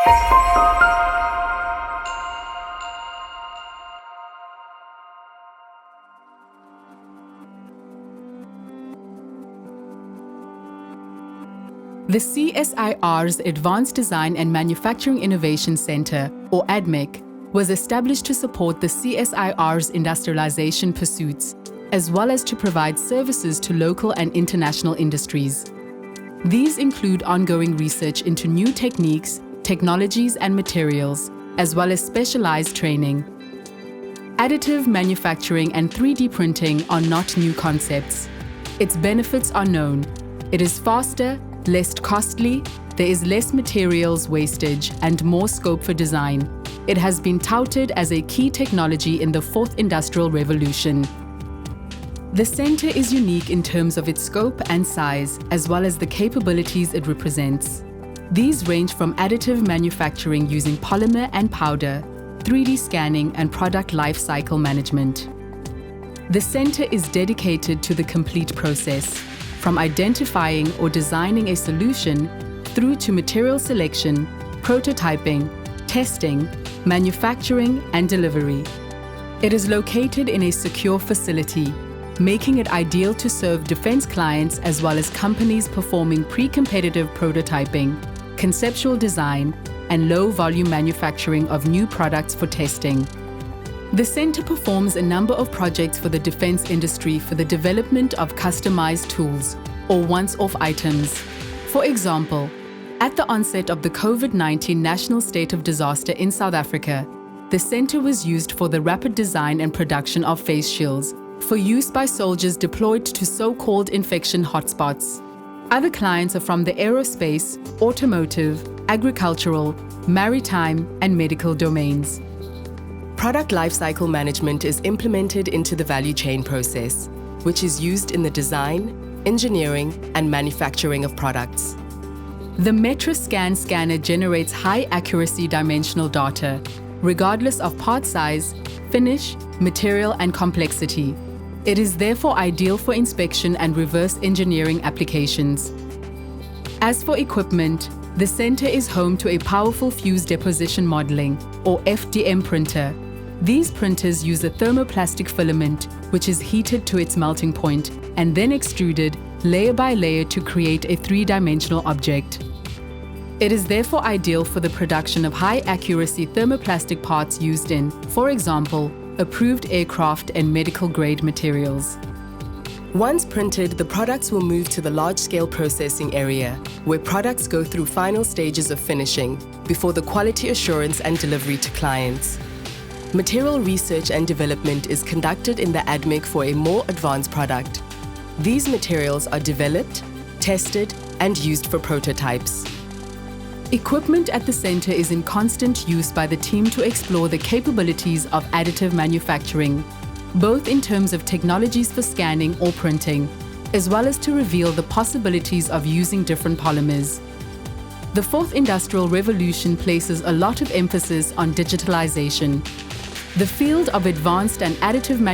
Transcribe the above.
The CSIR's Advanced Design and Manufacturing Innovation Center, or ADMIC, was established to support the CSIR's industrialization pursuits, as well as to provide services to local and international industries. These include ongoing research into new techniques, technologies, and materials, as well as specialized training. Additive manufacturing and 3D printing are not new concepts. Its benefits are known. It is faster, less costly, there is less materials wastage, and more scope for design. It has been touted as a key technology in the fourth industrial revolution. The center is unique in terms of its scope and size, as well as the capabilities it represents. These range from additive manufacturing using polymer and powder, 3D scanning, and product life cycle management. The center is dedicated to the complete process, from identifying or designing a solution through to material selection, prototyping, testing, manufacturing, and delivery. It is located in a secure facility, making it ideal to serve defense clients as well as companies performing pre-competitive prototyping, conceptual design, and low-volume manufacturing of new products for testing. The center performs a number of projects for the defense industry for the development of customized tools or once-off items. For example, at the onset of the COVID-19 national state of disaster in South Africa, the center was used for the rapid design and production of face shields for use by soldiers deployed to so-called infection hotspots. Other clients are from the aerospace, automotive, agricultural, maritime, and medical domains. Product lifecycle management is implemented into the value chain process, which is used in the design, engineering, and manufacturing of products. The MetraScan scanner generates high-accuracy dimensional data, regardless of part size, finish, material, and complexity. It is therefore ideal for inspection and reverse engineering applications. As for equipment, the center is home to a powerful fused deposition modeling, or FDM printer. These printers use a thermoplastic filament, which is heated to its melting point and then extruded layer by layer to create a three-dimensional object. It is therefore ideal for the production of high-accuracy thermoplastic parts used in, for example, approved aircraft and medical-grade materials. Once printed, the products will move to the large-scale processing area, where products go through final stages of finishing before the quality assurance and delivery to clients. Material research and development is conducted in the ADMIC for a more advanced product. These materials are developed, tested, and used for prototypes. Equipment at the center is in constant use by the team to explore the capabilities of additive manufacturing, both in terms of technologies for scanning or printing, as well as to reveal the possibilities of using different polymers. The fourth industrial revolution places a lot of emphasis on digitalization. The field of advanced and additive manufacturing